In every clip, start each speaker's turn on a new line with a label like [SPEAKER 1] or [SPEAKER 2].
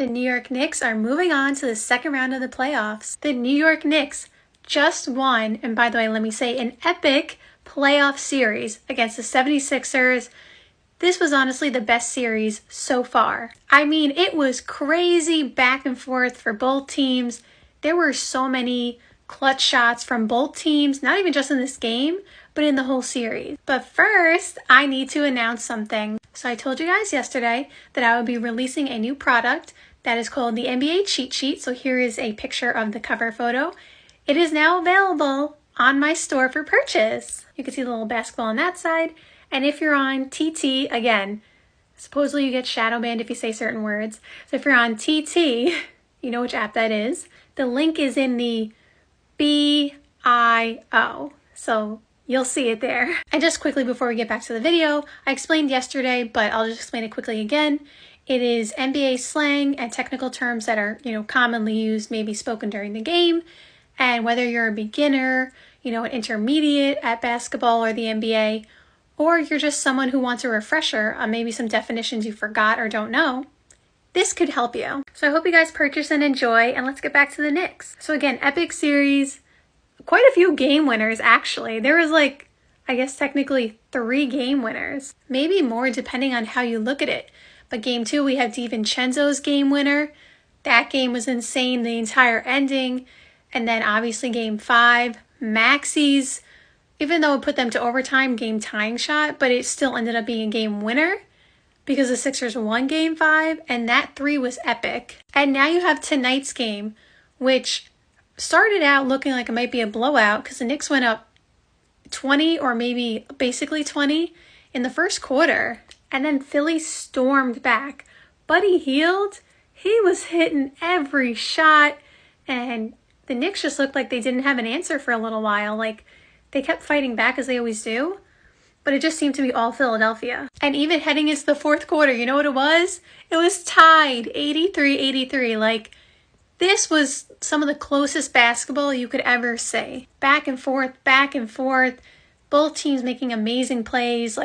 [SPEAKER 1] The New York Knicks are moving on to the second round of the playoffs. The New York Knicks just won, and by the way, let me say, an epic playoff series against the 76ers. This was honestly the best series so far. I mean, it was crazy back and forth for both teams. There were so many clutch shots from both teams, not even just in this game, but in the whole series. But first, I need to announce something. So I told you guys yesterday that I would be releasing a new product that is called the NBA Cheat Sheet. So here is a picture of the cover photo. It is now available on my store for purchase. You can see the little basketball on that side. And if you're on TT, again, supposedly you get shadow banned if you say certain words. So if you're on TT, you know which app that is. The link is in the bio. So you'll see it there. And just quickly before we get back to the video, I explained yesterday, but I'll just explain it quickly again. It is NBA slang and technical terms that are, commonly used, maybe spoken during the game. And whether you're a beginner, an intermediate at basketball or the NBA, or you're just someone who wants a refresher on maybe some definitions you forgot or don't know, this could help you. So I hope you guys purchase and enjoy, and let's get back to the Knicks. So again, epic series, quite a few game winners actually. There was I guess technically 3 game winners, maybe more depending on how you look at it. But game 2, we have DiVincenzo's game winner. That game was insane, the entire ending. And then obviously game 5, Maxi's, even though it put them to overtime, game tying shot, but it still ended up being a game winner because the Sixers won game 5, and that 3 was epic. And now you have tonight's game, which started out looking like it might be a blowout because the Knicks went up 20 or maybe basically 20 in the first quarter. And then Philly stormed back. Buddy Hield, he was hitting every shot, and the Knicks just looked like they didn't have an answer for a little while. They kept fighting back as they always do, but it just seemed to be all Philadelphia. And even heading into the fourth quarter, you know what it was? It was tied 83-83. This was some of the closest basketball you could ever see. Back and forth, both teams making amazing plays.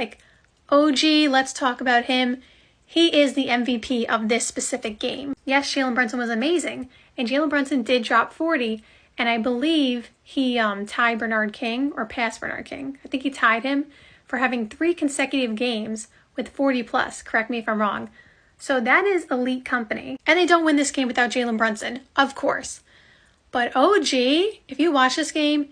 [SPEAKER 1] OG, let's talk about him. He is the MVP of this specific game. Yes, Jalen Brunson was amazing, and Jalen Brunson did drop 40, and I believe he tied Bernard King, or passed Bernard King. I think he tied him for having 3 consecutive games with 40 plus. Correct me if I'm wrong. So that is elite company. And they don't win this game without Jalen Brunson, of course. But OG, if you watch this game,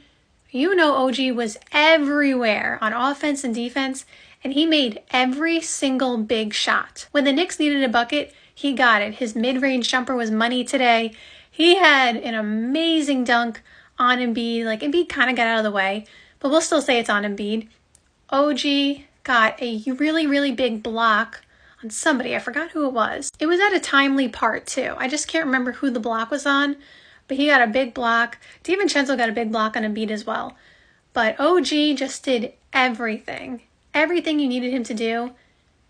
[SPEAKER 1] you know OG was everywhere on offense and defense, and he made every single big shot. When the Knicks needed a bucket, he got it. His mid-range jumper was money today. He had an amazing dunk on Embiid. Embiid kind of got out of the way, but we'll still say it's on Embiid. OG got a really, really big block on somebody. I forgot who it was. It was at a timely part too. I just can't remember who the block was on, but he got a big block. DiVincenzo got a big block on Embiid as well. But OG just did everything. Everything you needed him to do,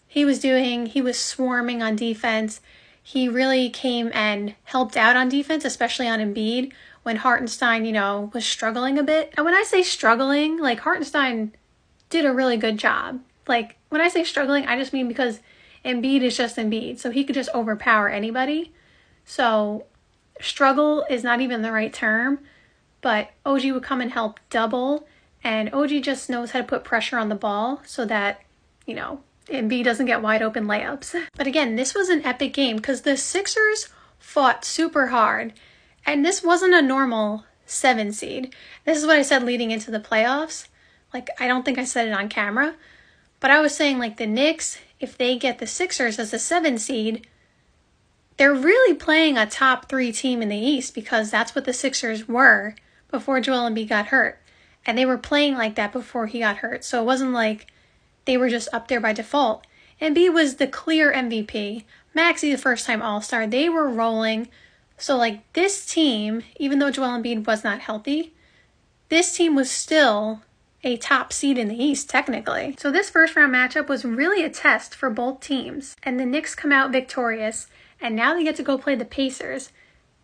[SPEAKER 1] he was doing. He was swarming on defense. He really came and helped out on defense, especially on Embiid, when Hartenstein, was struggling a bit. And when I say struggling, Hartenstein did a really good job. When I say struggling, I just mean because Embiid is just Embiid, so he could just overpower anybody. So struggle is not even the right term, but OG would come and help double, and OG just knows how to put pressure on the ball so that, Embiid doesn't get wide open layups. But again, this was an epic game because the Sixers fought super hard, and this wasn't a normal 7 seed. This is what I said leading into the playoffs. I don't think I said it on camera, but I was saying the Knicks, if they get the Sixers as a 7 seed, they're really playing a top 3 team in the East because that's what the Sixers were before Joel Embiid got hurt. And they were playing like that before he got hurt. So it wasn't like they were just up there by default. Embiid was the clear MVP. Maxey, the first-time All-Star. They were rolling. So this team, even though Joel Embiid was not healthy, this team was still a top seed in the East, technically. So this first-round matchup was really a test for both teams. And the Knicks come out victorious. And now they get to go play the Pacers.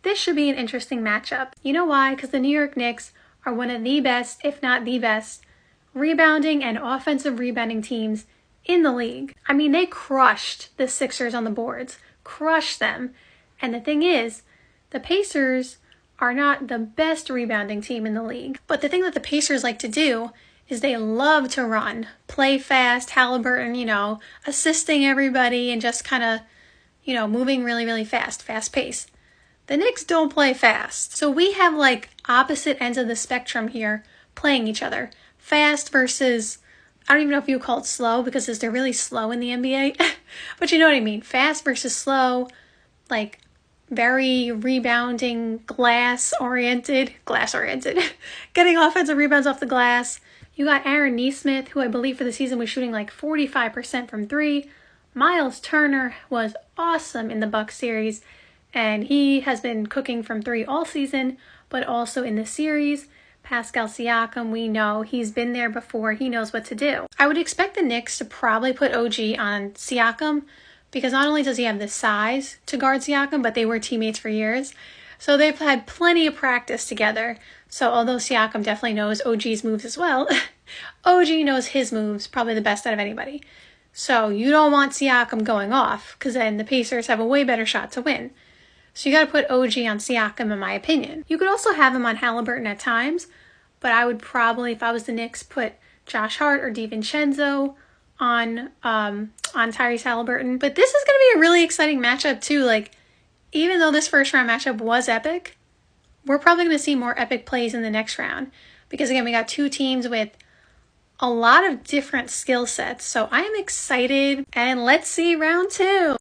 [SPEAKER 1] This should be an interesting matchup. You know why? Because the New York Knicks are one of the best, if not the best, rebounding and offensive rebounding teams in the league. I mean, they crushed the Sixers on the boards, crushed them. And the thing is, the Pacers are not the best rebounding team in the league. But the thing that the Pacers like to do is they love to run, play fast, Halliburton, assisting everybody and just kind of, moving really, really fast pace. The Knicks don't play fast. So we have like opposite ends of the spectrum here playing each other. Fast versus, I don't even know if you call it slow because they're really slow in the NBA. But you know what I mean. Fast versus slow, like very rebounding, glass-oriented, getting offensive rebounds off the glass. You got Aaron Nesmith, who I believe for the season was shooting like 45% from three. Miles Turner was awesome in the Bucks series, and he has been cooking from three all season, but also in the series. Pascal Siakam, we know he's been there before. He knows what to do. I would expect the Knicks to probably put OG on Siakam because not only does he have the size to guard Siakam, but they were teammates for years. So they've had plenty of practice together. So although Siakam definitely knows OG's moves as well, OG knows his moves probably the best out of anybody. So you don't want Siakam going off because then the Pacers have a way better shot to win. So you got to put OG on Siakam, in my opinion. You could also have him on Halliburton at times, but I would probably, if I was the Knicks, put Josh Hart or DiVincenzo on Tyrese Halliburton. But this is going to be a really exciting matchup too. Like, even though this first round matchup was epic, we're probably going to see more epic plays in the next round. Because again, we got two teams with a lot of different skill sets. So I am excited, and let's see round two.